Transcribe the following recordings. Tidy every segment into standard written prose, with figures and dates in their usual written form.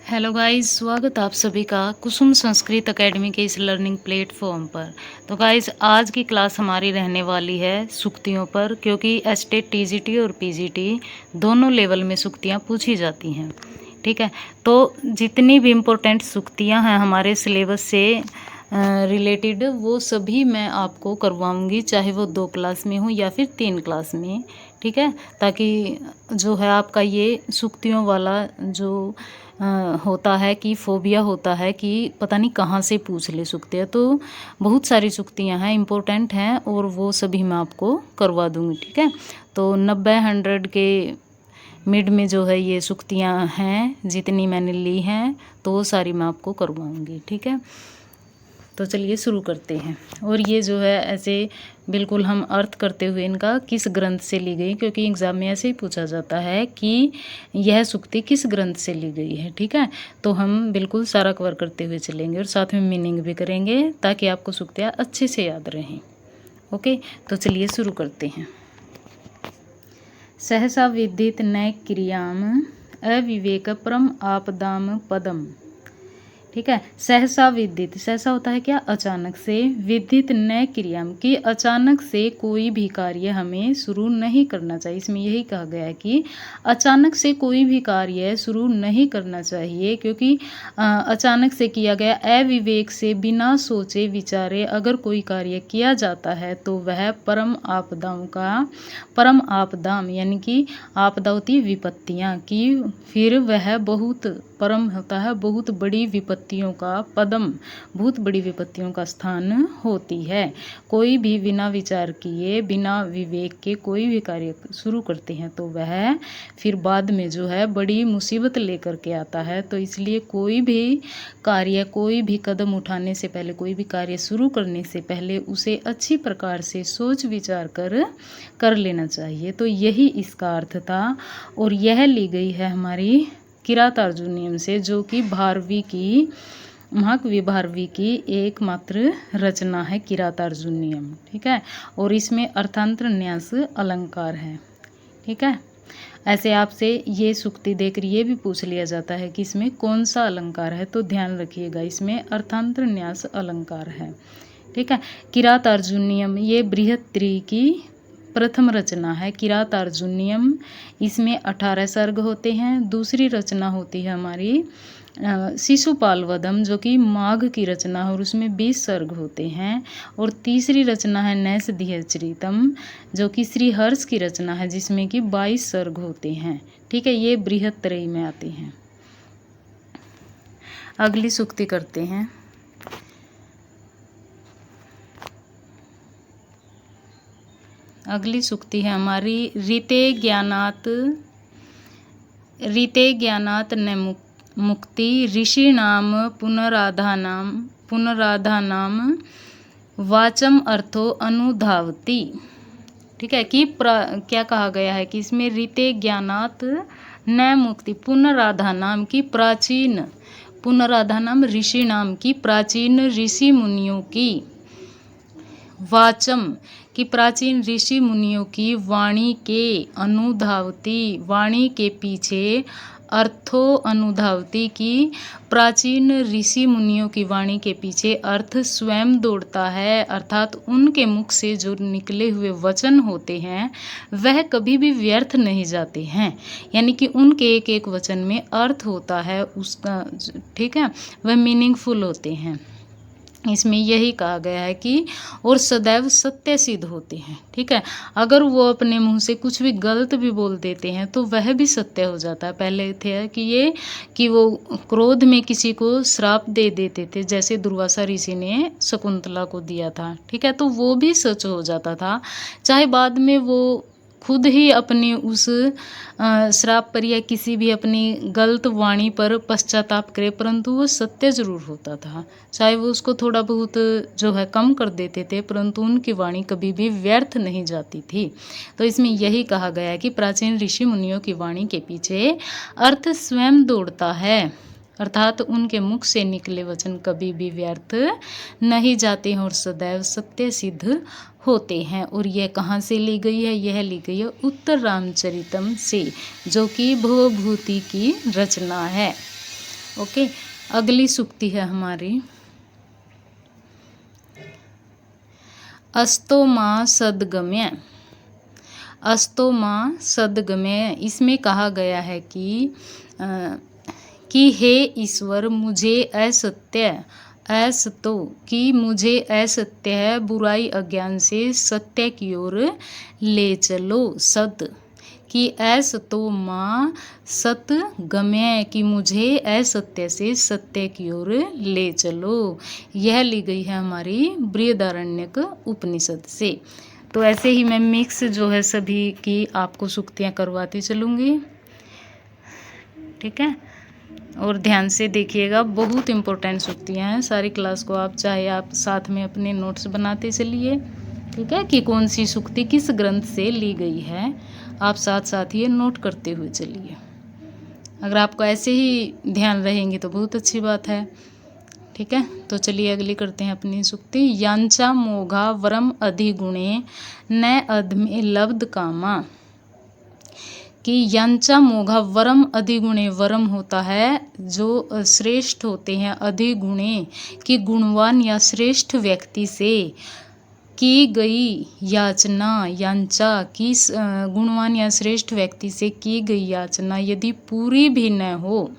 Hello guys, स्वागत आप सभी का कुसुम संस्कृत एकेडमी के इस लर्निंग प्लेटफॉर्म पर। तो गाइस, आज की क्लास हमारी रहने वाली है सूक्तियों पर, क्योंकि एस्टेट टीजीटी और पीजीटी दोनों लेवल में सूक्तियाँ पूछी जाती हैं। ठीक है, तो जितनी भी इम्पोर्टेंट सूक्तियाँ हैं हमारे सिलेबस से रिलेटेड, वो सभी मैं आपको करवाऊंगी, चाहे वो 2 क्लास में हो या फिर 3 क्लास में। ठीक है, ताकि जो है आपका ये सूक्तियों वाला जो होता है कि फोबिया होता है कि पता नहीं कहाँ से पूछ ले सूक्तियाँ, तो बहुत सारी सूक्तियाँ हैं, इम्पोर्टेंट हैं, और वो सभी मैं आपको करवा दूँगी। ठीक है, तो 90-100 के मिड में जो है ये सूक्तियाँ हैं, जितनी मैंने ली हैं तो वो सारी मैं आपको करवाऊँगी। ठीक है, तो चलिए शुरू करते हैं। और ये जो है ऐसे बिल्कुल हम अर्थ करते हुए इनका किस ग्रंथ से ली गई, क्योंकि एग्ज़ाम में ऐसे ही पूछा जाता है कि यह सूक्ति किस ग्रंथ से ली गई है। ठीक है, तो हम बिल्कुल सारा कवर करते हुए चलेंगे और साथ में मीनिंग भी करेंगे, ताकि आपको सूक्तियाँ अच्छे से याद रहें। ओके, तो चलिए शुरू करते हैं। सहसा विदित न क्रियाम अविवेक परम आपदाम पदम। ठीक है, सहसा विदित, सहसा होता है क्या, अचानक से, विदित न क्रियाम कि अचानक से कोई भी कार्य हमें शुरू नहीं करना चाहिए। इसमें यही कहा गया है कि अचानक से कोई भी कार्य शुरू नहीं करना चाहिए, क्योंकि अचानक से किया गया, अविवेक से, बिना सोचे विचारे अगर कोई कार्य किया जाता है तो वह परम आपदाओं का, परम आपदाम यानी कि आपदा होती विपत्तियाँ की, फिर वह बहुत परम होता है बहुत बड़ी विपत्तियों का, पदम बहुत बड़ी विपत्तियों का स्थान होती है। कोई भी बिना विचार किए, बिना विवेक के कोई भी कार्य शुरू करते हैं तो वह फिर बाद में जो है बड़ी मुसीबत लेकर के आता है। तो इसलिए कोई भी कार्य, कोई भी कदम उठाने से पहले, कोई भी कार्य शुरू करने से पहले उसे अच्छी प्रकार से सोच विचार कर लेना चाहिए। तो यही इसका अर्थ था, और यह ली गई है हमारी किरातार्जुनीयम से, जो कि भारवी की, महाकवि भारवी की एकमात्र रचना है किरातार्जुनीयम। ठीक है, और इसमें अर्थांतर न्यास अलंकार है। ठीक है, ऐसे आपसे ये सूक्ति देकर ये भी पूछ लिया जाता है कि इसमें कौन सा अलंकार है, तो ध्यान रखिएगा, इसमें अर्थांतर न्यास अलंकार है। ठीक है, किरातार्जुनीयम ये बृहत्त्री की प्रथम रचना है, किरातार्जुनीयम। इसमें 18 सर्ग होते हैं। दूसरी रचना होती है हमारी शिशुपाल वधम, जो कि माघ की रचना है और उसमें 20 सर्ग होते हैं। और तीसरी रचना है नैषधीय चरितम, जो कि श्री हर्ष की रचना है, जिसमें कि 22 सर्ग होते हैं। ठीक है, ये बृहत्त्रयी में आते हैं। अगली सूक्ति करते हैं। अगली सूक्ति है हमारी रीते ज्ञानात न मुक्ति ऋषिणाम पुनराधानाम वाचम अर्थो अनुधावती। ठीक है, कि क्या कहा गया है कि इसमें रीते ज्ञानात न मुक्ति, पुनराधानाम की प्राचीन, पुनराधानाम ऋषिणाम की प्राचीन ऋषि मुनियों की, वाचम कि प्राचीन ऋषि मुनियों की वाणी के, अनुधावती वाणी के पीछे, अर्थो अनुधावती की प्राचीन ऋषि मुनियों की वाणी के पीछे अर्थ स्वयं दौड़ता है। अर्थात उनके मुख से जो निकले हुए वचन होते हैं वह कभी भी व्यर्थ नहीं जाते हैं, यानी कि उनके एक एक वचन में अर्थ होता है उसका। ठीक है, वह मीनिंगफुल होते हैं। इसमें यही कहा गया है कि और सदैव सत्य सिद्ध होते हैं। ठीक है, अगर वो अपने मुंह से कुछ भी गलत भी बोल देते हैं तो वह भी सत्य हो जाता है। पहले थे कि वो क्रोध में किसी को श्राप दे देते थे, जैसे दुर्वासा ऋषि ने शकुंतला को दिया था। ठीक है, तो वो भी सच हो जाता था, चाहे बाद में वो खुद ही अपने उस श्राप पर या किसी भी अपनी गलत वाणी पर पश्चाताप करे, परंतु वो सत्य जरूर होता था। चाहे वो उसको थोड़ा बहुत जो है कम कर देते थे, परंतु उनकी वाणी कभी भी व्यर्थ नहीं जाती थी। तो इसमें यही कहा गया है कि प्राचीन ऋषि मुनियों की वाणी के पीछे अर्थ स्वयं दौड़ता है, अर्थात उनके मुख से निकले वचन कभी भी व्यर्थ नहीं जाते हैं और सदैव सत्य सिद्ध होते हैं। और यह कहाँ से ली गई है, यह ली गई है उत्तर रामचरितम से, जो कि भवभूति की रचना है। ओके, अगली सूक्ति है हमारी अस्तो माँ सद्गम्य। अस्तो माँ सद्गम्य, इसमें कहा गया है कि हे ईश्वर मुझे असत्य कि मुझे असत्य है बुराई अज्ञान से सत्य की ओर ले चलो। सद कि असतो माँ सतगम्य कि मुझे असत्य से सत्य की ओर ले चलो। यह ली गई है हमारी बृहदारण्यक उपनिषद से। तो ऐसे ही मैं मिक्स जो है सभी की आपको सूक्तियाँ करवाती चलूँगी, ठीक है। और ध्यान से देखिएगा, बहुत इम्पोर्टेंट सूक्तियाँ हैं। सारी क्लास को आप चाहे आप साथ में अपने नोट्स बनाते चलिए, ठीक है, कि कौन सी सूक्ति किस ग्रंथ से ली गई है, आप साथ साथ ये नोट करते हुए चलिए। अगर आपको ऐसे ही ध्यान रहेंगे तो बहुत अच्छी बात है, ठीक है। तो चलिए अगली करते हैं अपनी सूक्ति। यांचा मोघा वरम अधिगुणे न अधमे लब्ध कामा। कि यांचा मोघा वरम अधिगुणे, वरम होता है जो श्रेष्ठ होते हैं, अधिगुणे कि गुणवान या श्रेष्ठ व्यक्ति से की गई याचना। यांचा की गुणवान या श्रेष्ठ व्यक्ति से की गई याचना यदि पूरी भी न हो,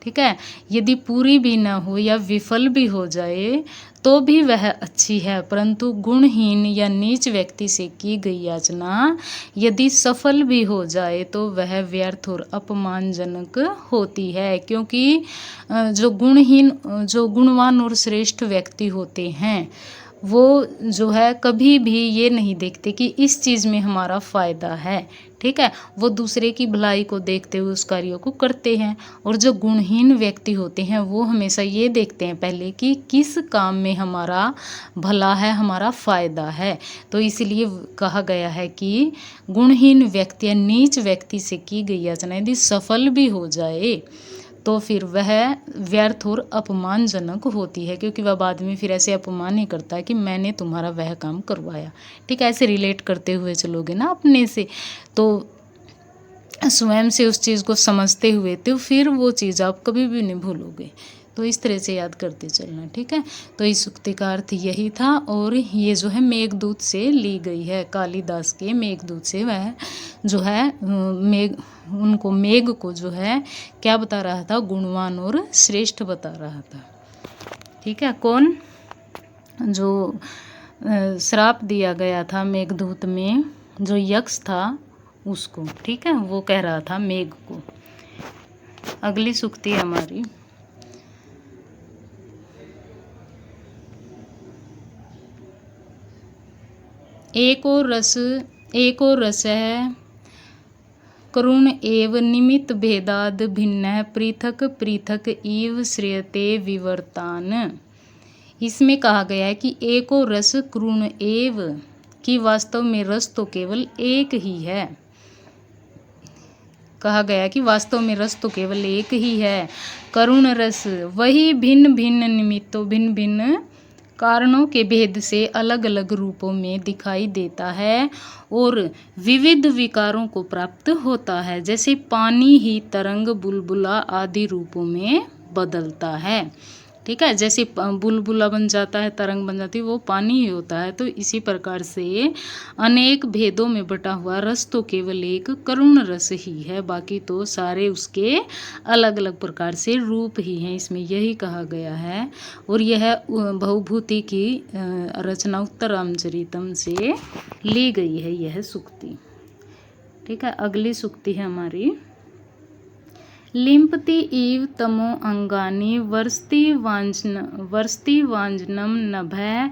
ठीक है, यदि पूरी भी न हो या विफल भी हो जाए तो भी वह अच्छी है, परंतु गुणहीन या नीच व्यक्ति से की गई याचना यदि सफल भी हो जाए तो वह व्यर्थ और अपमानजनक होती है। क्योंकि जो गुणवान और श्रेष्ठ व्यक्ति होते हैं वो जो है कभी भी ये नहीं देखते कि इस चीज़ में हमारा फ़ायदा है, ठीक है, वो दूसरे की भलाई को देखते हुए उस कार्यों को करते हैं। और जो गुणहीन व्यक्ति होते हैं वो हमेशा ये देखते हैं पहले कि किस काम में हमारा भला है, हमारा फ़ायदा है। तो इसलिए कहा गया है कि गुणहीन व्यक्ति या नीच व्यक्ति से की गई याचना यदि सफल भी हो जाए तो फिर वह व्यर्थ और अपमानजनक होती है, क्योंकि वह बाद में फिर ऐसे अपमान ही करता है कि मैंने तुम्हारा वह काम करवाया, ठीक है। ऐसे रिलेट करते हुए चलोगे ना अपने से, तो स्वयं से उस चीज़ को समझते हुए तो फिर वो चीज़ आप कभी भी नहीं भूलोगे। तो इस तरह से याद करते चलना, ठीक है। तो इस सूक्ति का अर्थ यही था, और ये जो है मेघदूत से ली गई है, कालिदास के मेघदूत से। वह जो है मेघ को जो है क्या बता रहा था, गुणवान और श्रेष्ठ बता रहा था, ठीक है। कौन, जो श्राप दिया गया था मेघदूत में जो यक्ष था उसको, ठीक है, वो कह रहा था मेघ को। अगली सूक्ति हमारी एको रस है करुण एव निमित्त भेदाद भिन्न पृथक पृथक इव श्रेयते विवर्तान। इसमें कहा गया है कि एको रस करुण एव कि वास्तव में रस तो केवल एक ही है। कहा गया कि वास्तव में रस तो केवल एक ही है। करुण रस वही भिन्न भिन्न निमित्तों, भिन्न भिन्न कारणों के भेद से अलग अलग रूपों में दिखाई देता है और विविध विकारों को प्राप्त होता है। जैसे पानी ही तरंग, बुलबुला आदि रूपों में बदलता है, ठीक है। जैसे बुलबुला बन जाता है, तरंग बन जाती है, वो पानी ही होता है। तो इसी प्रकार से अनेक भेदों में बटा हुआ रस तो केवल एक करुण रस ही है, बाकी तो सारे उसके अलग अलग प्रकार से रूप ही हैं, इसमें यही कहा गया है। और यह बहुभूति की रचना उत्तर रामचरितम से ली गई है यह सूक्ति, ठीक है। अगली सूक्ति है हमारी लिम्पति इव तमो अंगानि वर्षति वांजनम नभः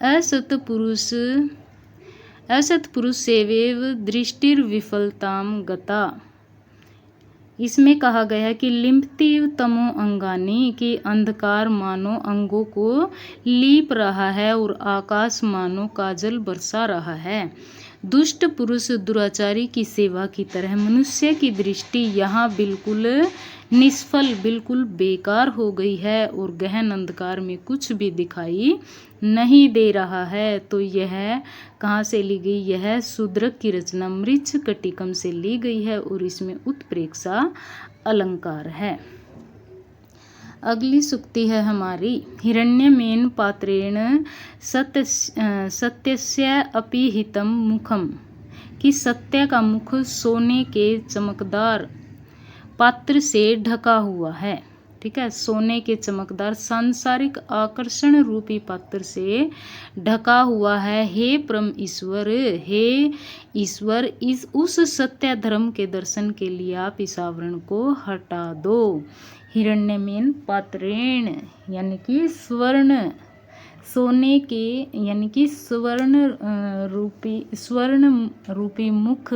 असत पुरुष सेवेव दृष्टिर्विफलताम गता। इसमें कहा गया है कि लिम्पति तमो अंगानि कि अंधकार मानो अंगों को लीप रहा है और आकाश मानो काजल बरसा रहा है। दुष्ट पुरुष दुराचारी की सेवा की तरह मनुष्य की दृष्टि यहाँ बिल्कुल निष्फल, बिल्कुल बेकार हो गई है और गहन अंधकार में कुछ भी दिखाई नहीं दे रहा है। तो यह कहाँ से ली गई, यह शूद्रक की रचना मृच्छ कटिकम से ली गई है और इसमें उत्प्रेक्षा अलंकार है। अगली सूक्ति है हमारी, हिरण्यमेन पात्रेण सत्यस्य अपि हितम मुखम, कि सत्य का मुख सोने के चमकदार पात्र से ढका हुआ है। ठीक है, सोने के चमकदार सांसारिक आकर्षण रूपी पात्र से ढका हुआ है। हे परम ईश्वर, हे ईश्वर, इस उस सत्य धर्म के दर्शन के लिए आप इस आवरण को हटा दो। हिरण्यमेन पात्रेण यानी कि स्वर्ण, सोने के यानी कि स्वर्ण रूपी मुख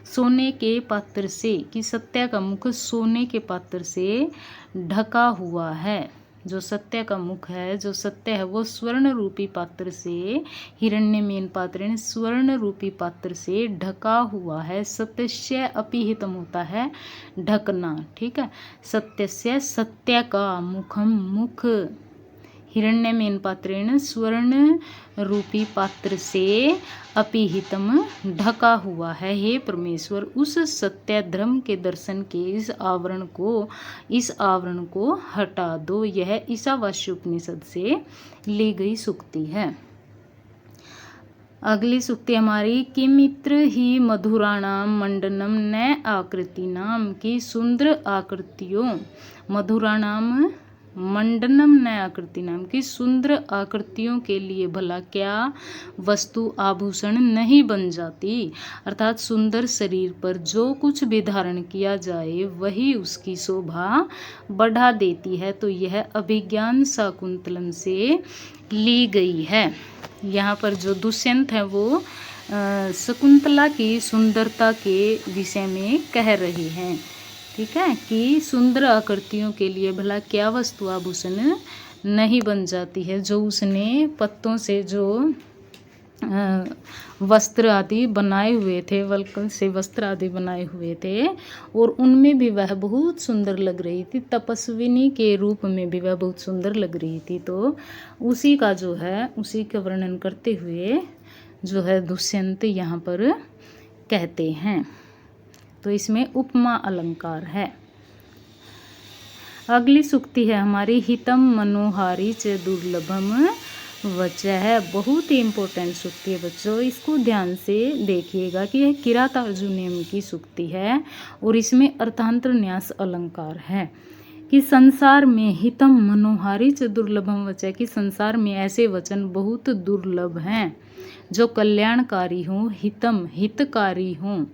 सोने के पात्र से, कि सत्य का मुख सोने के पात्र से ढका हुआ है। जो सत्य का मुख है, जो सत्य है, वो स्वर्ण रूपी पात्र से, हिरण्यमेन पात्रेण स्वर्ण रूपी पात्र से ढका हुआ है। सत्यस्य अपि हितम होता है ढकना। ठीक है, सत्यस्य सत्य का मुखम मुख, हिरण्यमेन पात्रेण स्वर्ण रूपी पात्र से अपिहितम ढका हुआ है। हे परमेश्वर, उस सत्य धर्म के दर्शन के इस आवरण को हटा दो। यह ईशावास्य उपनिषद से ली गई सूक्ति है। अगली सूक्ति हमारी, किमित्र ही मधुराणाम मंडनम न आकृतिनाम, की सुंदर आकृतियों, मधुराणाम मंडनम न आकृति नाम, की सुंदर आकृतियों के लिए भला क्या वस्तु आभूषण नहीं बन जाती। अर्थात सुंदर शरीर पर जो कुछ भी धारण किया जाए वही उसकी शोभा बढ़ा देती है। तो यह अभिज्ञान शाकुंतलम से ली गई है। यहाँ पर जो दुष्यंत है वो शकुंतला की सुंदरता के विषय में कह रहे हैं। ठीक है, कि सुंदर आकृतियों के लिए भला क्या वस्तु आभूषण नहीं बन जाती है। जो उसने पत्तों से जो वस्त्र आदि बनाए हुए थे, वल्कल से वस्त्र आदि बनाए हुए थे, और उनमें भी वह बहुत सुंदर लग रही थी। तपस्विनी के रूप में भी वह बहुत सुंदर लग रही थी। तो उसी का जो है, उसी का वर्णन करते हुए जो है दुष्यंत यहाँ पर कहते हैं। तो इसमें उपमा अलंकार है। अगली सूक्ति है हमारी, हितम मनोहारी च दुर्लभम वचः है। बहुत ही इम्पोर्टेंट सूक्ति है बच्चों, इसको ध्यान से देखिएगा कि यह किरात अर्जुनीयम की सूक्ति है और इसमें अर्थांतर न्यास अलंकार है। कि संसार में हितम मनोहारी च दुर्लभम वचः, कि संसार में ऐसे वचन बहुत दुर्लभ हैं जो कल्याणकारी हों, हितम हितकारी हों,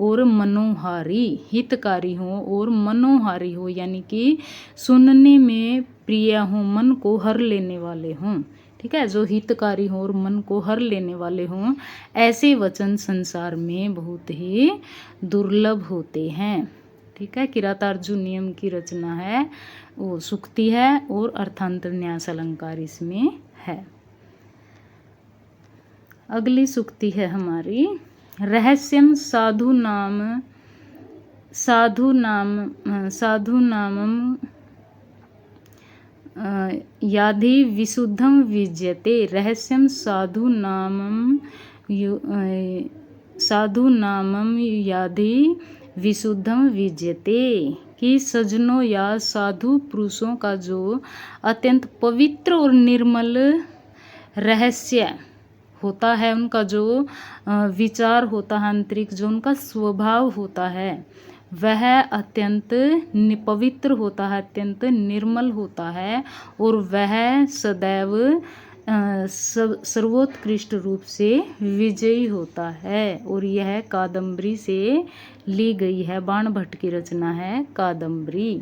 और मनोहारी हितकारी हों, और मनोहारी हो यानी कि सुनने में प्रिय हों, मन को हर लेने वाले हों। ठीक है, जो हितकारी हों और मन को हर लेने वाले हों, ऐसे वचन संसार में बहुत ही दुर्लभ होते हैं। ठीक है, किरातार्जुनीयम की रचना है, वो सूक्ति है और अर्थांतर न्यास अलंकार इसमें है। अगली सूक्ति है हमारी, रहस्यम साधु नामम याधि विशुद्धम विज्यते। रहस्यम साधु नामम याधि विशुद्धम विज्यते, कि सज्जनों या साधु पुरुषों का जो अत्यंत पवित्र और निर्मल रहस्य होता है, उनका जो विचार होता है, आंतरिक जो उनका स्वभाव होता है, वह अत्यंत पवित्र होता है, अत्यंत निर्मल होता है, और वह सदैव सर्वोत्कृष्ट रूप से विजयी होता है। और यह कादम्बरी से ली गई है। बाणभट्ट की रचना है कादम्बरी,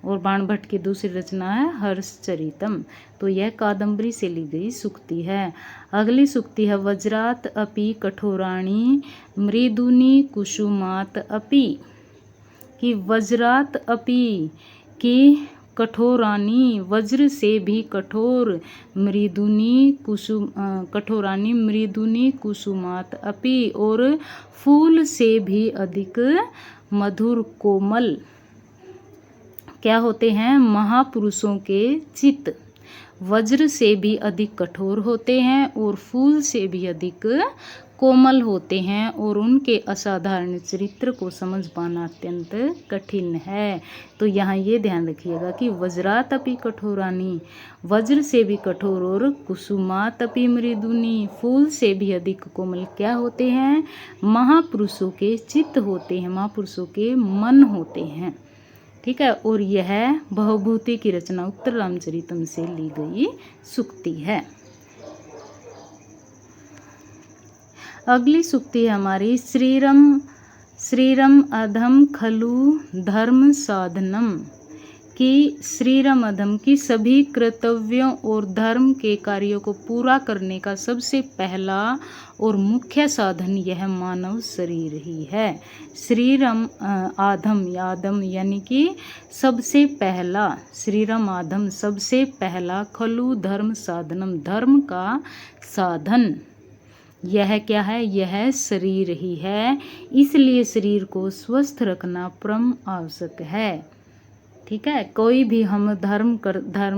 और बाणभट्ट की दूसरी रचना है हर्षचरितम। तो यह कादम्बरी से ली गई सूक्ति है। अगली सूक्ति है, वज्रात अपि कठोराणि मृदुनि कुसुमात अपि, कि वज्रात अपि की कठोरानी, वज्र से भी कठोर, कठोरानी मृदुनि कुसुमात अपि, और फूल से भी अधिक मधुर कोमल क्या होते हैं, महापुरुषों के चित्त। वज्र से भी अधिक कठोर होते हैं और फूल से भी अधिक कोमल होते हैं और उनके असाधारण चरित्र को समझ पाना अत्यंत कठिन है। तो यहाँ ये ध्यान रखिएगा कि वज्रातपि कठोरानी, वज्र से भी कठोर, और कुसुमातपि मृदुनी, फूल से भी अधिक कोमल क्या होते हैं? महापुरुषों के चित्त होते हैं, महापुरुषों के मन होते हैं। ठीक है, और यह भवभूति की रचना उत्तर रामचरितम से ली गई सूक्ति है। अगली सूक्ति है हमारी श्रीरम अधम खलु धर्म साधनम, कि श्रीरम अधम की सभी कर्तव्यों और धर्म के कार्यों को पूरा करने का सबसे पहला और मुख्य साधन यह मानव शरीर ही है। श्रीरम आधम यानी कि सबसे पहला, श्रीरम आधम सबसे पहला, खलु धर्म साधनम धर्म का साधन यह क्या है? यह शरीर ही है। इसलिए शरीर को स्वस्थ रखना परम आवश्यक है। ठीक है, कोई भी हम धर्म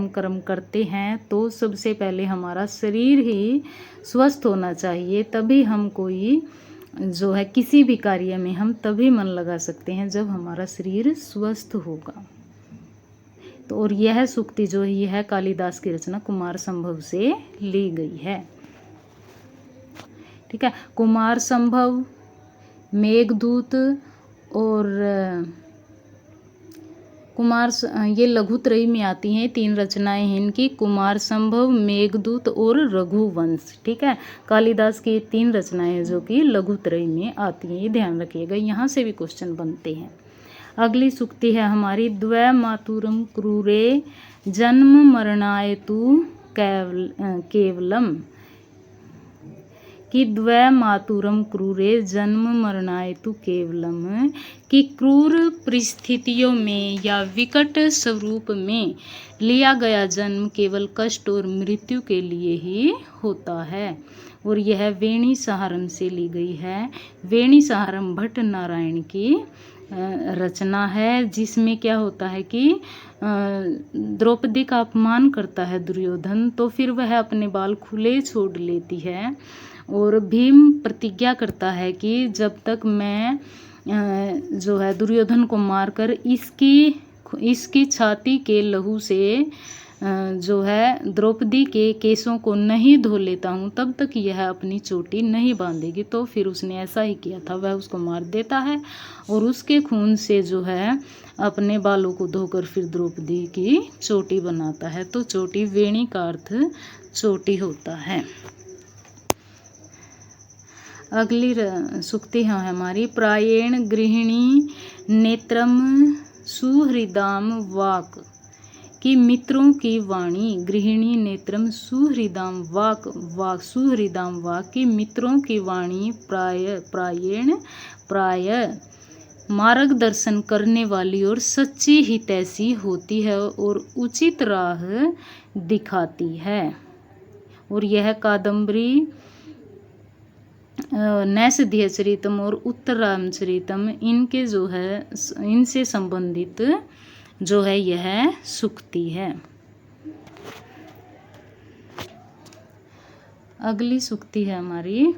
कर्म करते हैं तो सबसे पहले हमारा शरीर ही स्वस्थ होना चाहिए, तभी हम कोई जो है किसी भी कार्य में हम तभी मन लगा सकते हैं जब हमारा शरीर स्वस्थ होगा। तो और यह सूक्ति जो है यह कालिदास की रचना कुमार संभव से ली गई है। ठीक है, कुमार संभव, मेघदूत और ये लघुत्रयी में आती हैं, 3 रचनाएं हैं इनकी, कुमार संभव, मेघदूत और रघुवंश। ठीक है, कालिदास की 3 रचनाएं हैं जो कि लघुत्रयी में आती हैं, ये ध्यान रखिएगा, यहाँ से भी क्वेश्चन बनते हैं। अगली सूक्ति है हमारी द्वै मातुरम क्रूरे जन्म मरणायतु केवलम, कि द्वै मातुरम क्रूरे जन्म मरणायतु केवलम, कि क्रूर परिस्थितियों में या विकट स्वरूप में लिया गया जन्म केवल कष्ट और मृत्यु के लिए ही होता है। और यह वेणी सहारम से ली गई है। वेणी सहारम भट्ट नारायण की रचना है, जिसमें क्या होता है कि द्रौपदी का अपमान करता है दुर्योधन, तो फिर वह अपने बाल खुले छोड़ लेती है और भीम प्रतिज्ञा करता है कि जब तक मैं जो है दुर्योधन को मारकर इसकी छाती के लहू से जो है द्रौपदी के केसों को नहीं धो लेता हूँ तब तक यह अपनी चोटी नहीं बांधेगी। तो फिर उसने ऐसा ही किया था, वह उसको मार देता है और उसके खून से जो है अपने बालों को धोकर फिर द्रौपदी की चोटी बनाता है। तो चोटी, वेणी का अर्थ चोटी होता है। अगली सूक्ति है हमारी प्रायेण गृहिणी नेत्रम सुहृदाम वाक, कि मित्रों की वाणी, गृहिणी नेत्रम सुहृदाम वाक सुहृदाम वाक, कि मित्रों की वाणी प्राय मार्गदर्शन करने वाली और सच्ची हितैषी होती है और उचित राह दिखाती है। और यह कादम्बरी नैषधीय चरितम और उत्तर रामचरितम इनके जो है इनसे संबंधित जो है यह सूक्ति है। अगली सूक्ति है हमारी